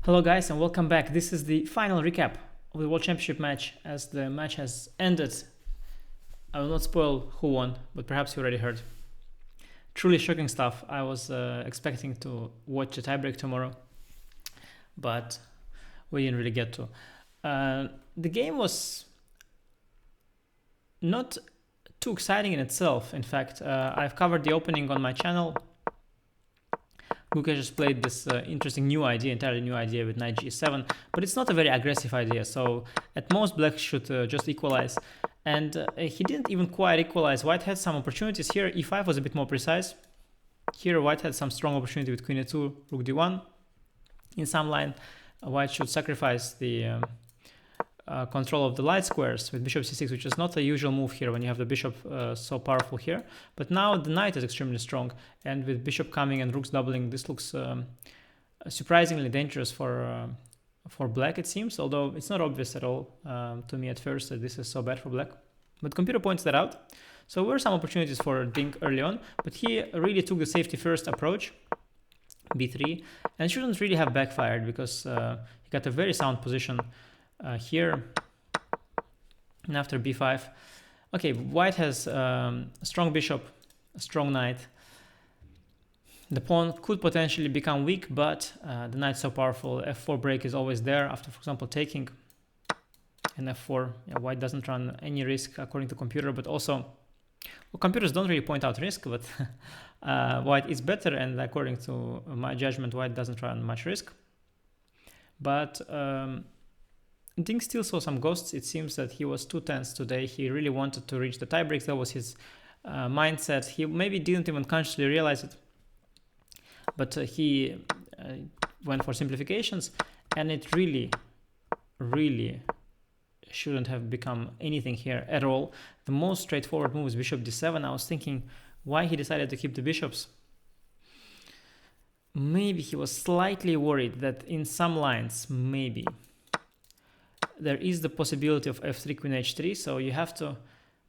Hello guys and welcome back. This is the final recap of the World Championship match as the match has ended. I will not spoil who won, but perhaps you already heard. Truly shocking stuff. I was expecting to watch the tiebreak tomorrow, but we didn't really get to. The game was not too exciting in itself. In fact, I've covered the opening on my channel. Gukesh has played this interesting entirely new idea with knight g7, but it's not a very aggressive idea, so at most black should just equalize. And he didn't even quite equalize. White had some opportunities here. e5 was a bit more precise. Here white had some strong opportunity with queen e2, rook d1. In some line, white should sacrifice the control of the light squares with bishop c6, which is not a usual move here when you have the bishop so powerful here. But now the knight is extremely strong, and with bishop coming and rooks doubling, this looks surprisingly dangerous for black, it seems, although it's not obvious at all to me at first that this is so bad for black. But computer points that out. So there were some opportunities for Ding early on, but he really took the safety first approach, b3, and shouldn't really have backfired because he got a very sound position here. And after b5, okay, white has a strong bishop, a strong knight. The pawn could potentially become weak, but the knight's so powerful. f4 break is always there after, for example, taking. And f4, yeah, white doesn't run any risk according to computer, but also, well, computers don't really point out risk, but white is better, and according to my judgment, white doesn't run much risk. But Ding still saw some ghosts. It seems that he was too tense today. He really wanted to reach the tiebreaks. That was his mindset. He maybe didn't even consciously realize it, but he went for simplifications, and it really shouldn't have become anything here at all. The most straightforward move is bishop d7. I was thinking why he decided to keep the bishops. Maybe he was slightly worried that in some lines, maybe there is the possibility of f3 queen h3, so you have to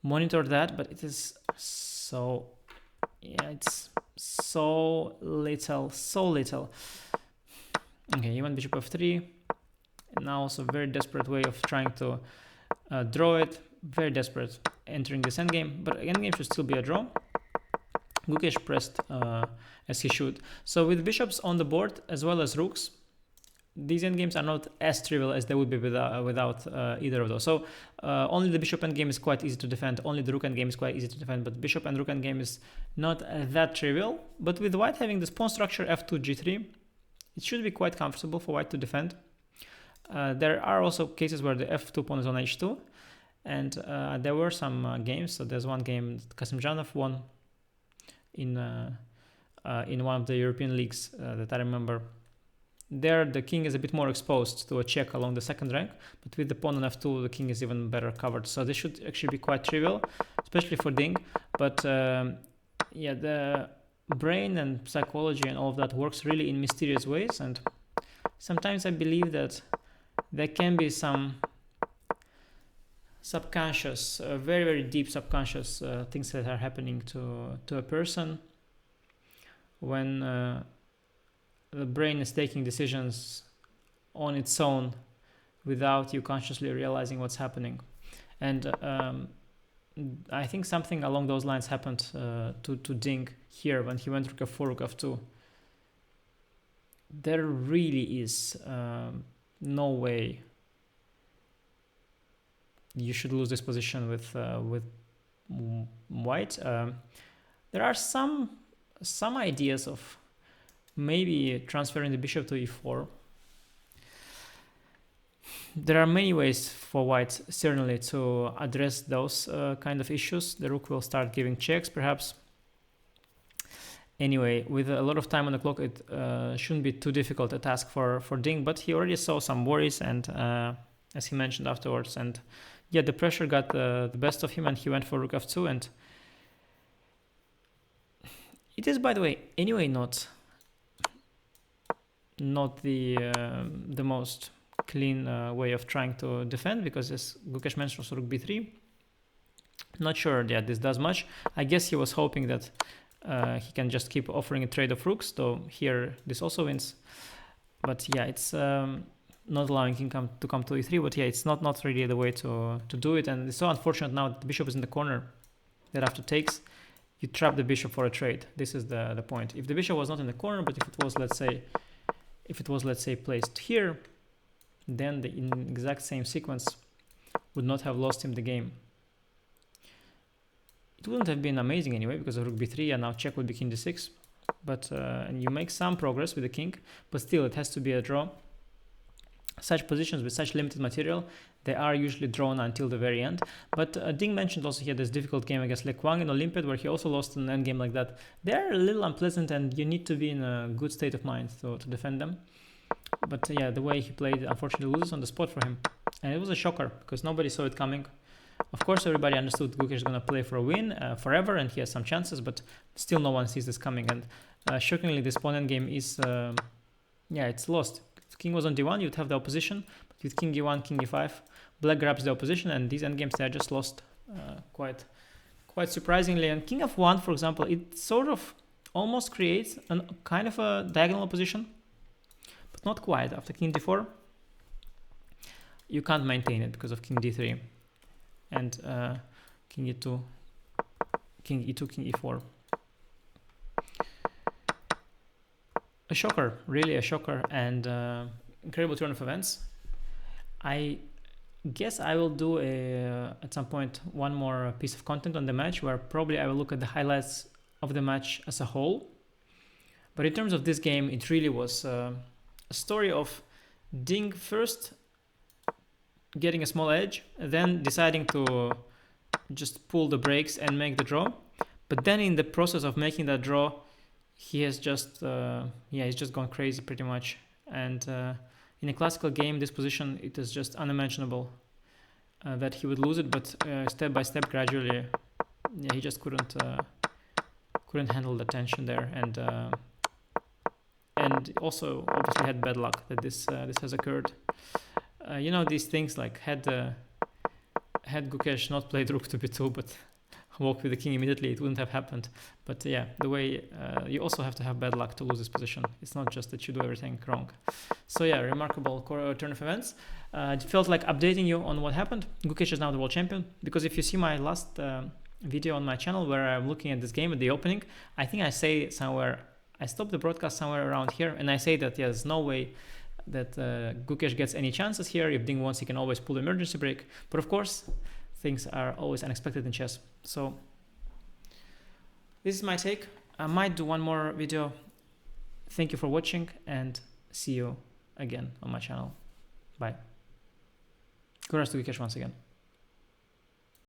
monitor that, but it is so, yeah, it's so little. Okay, he went bishop f3, and now also very desperate way of trying to draw it, very desperate entering this endgame, but endgame should still be a draw. Gukesh pressed as he should. So with bishops on the board as well as rooks, these endgames are not as trivial as they would be without either of those. So only the bishop endgame is quite easy to defend, only the rook endgame is quite easy to defend, but bishop and rook endgame is not that trivial. But with white having this pawn structure f2 g3, it should be quite comfortable for white to defend. There are also cases where the f2 pawn is on h2, and there were some games. So there's one game Kasimdzhanov won in one of the European leagues that I remember. There the king is a bit more exposed to a check along the second rank, but with the pawn on f2 the king is even better covered. So this should actually be quite trivial, especially for Ding. But yeah, the brain and psychology and all of that works really in mysterious ways, and sometimes I believe that there can be some subconscious, very deep subconscious things that are happening to a person when the brain is taking decisions on its own without you consciously realizing what's happening. And I think something along those lines happened to Ding here when he went rook f4, rook f2. There really is no way you should lose this position with white. There are some ideas of maybe transferring the bishop to e4. There are many ways for white certainly to address those kind of issues. The rook will start giving checks perhaps. Anyway, with a lot of time on the clock, it shouldn't be too difficult a task for Ding, but he already saw some worries, and as he mentioned afterwards, and yeah, the pressure got the best of him, and he went for rook f2, and it is, by the way, anyway not the most clean way of trying to defend, because as Gukesh mentioned, also rook b3. Not sure that this does much. I guess he was hoping that he can just keep offering a trade of rooks, though here this also wins. But yeah, it's not allowing king to come to e3. But yeah, it's not really the way to do it. And it's so unfortunate now that the bishop is in the corner. That after takes, you trap the bishop for a trade. This is the point. If the bishop was not in the corner, but if it was, let's say, placed here, then the exact same sequence would not have lost him the game. It wouldn't have been amazing anyway, because of rook b3, and now check would be king d6. But and you make some progress with the king, but still it has to be a draw. Such positions with such limited material, they are usually drawn until the very end. But Ding mentioned also he had this difficult game against Le Quang in Olympiad, where he also lost an endgame like that. They're a little unpleasant, and you need to be in a good state of mind to defend them. But yeah, the way he played unfortunately loses on the spot for him. And it was a shocker, because nobody saw it coming. Of course, everybody understood Gukesh is going to play for a win forever, and he has some chances, but still no one sees this coming. And shockingly, this pawn endgame is, yeah, it's lost. If king was on d1, you'd have the opposition, but with king e1, king e5, black grabs the opposition, and these endgames, they are just lost quite surprisingly. And king f1, for example, it sort of almost creates a kind of a diagonal opposition, but not quite. After king d4, you can't maintain it because of king d3 and king e2, king e2, king e4. A shocker, really a shocker, and incredible turn of events. I guess I will do at some point one more piece of content on the match, where probably I will look at the highlights of the match as a whole. But in terms of this game, it really was a story of Ding first getting a small edge, then deciding to just pull the brakes and make the draw. But then in the process of making that draw, he has just he's just gone crazy pretty much. And in a classical game, this position, it is just unimaginable that he would lose it. But step by step, gradually, yeah, he just couldn't handle the tension there. And also obviously had bad luck that this has occurred. You know, these things, like had Gukesh not played rook to b2 but walked with the king immediately, it wouldn't have happened. But yeah, the way you also have to have bad luck to lose this position. It's not just that you do everything wrong. So yeah, remarkable turn of events. It felt like updating you on what happened. Gukesh is now the world champion, because if you see my last video on my channel where I'm looking at this game at the opening, I think I say somewhere, I stopped the broadcast somewhere around here, and I say that yeah, there's no way that Gukesh gets any chances here. If Ding wants, he can always pull the emergency brake. But of course, things are always unexpected in chess. So this is my take. I might do one more video. Thank you for watching, and see you again on my channel. Bye. Congrats to Gukesh once again.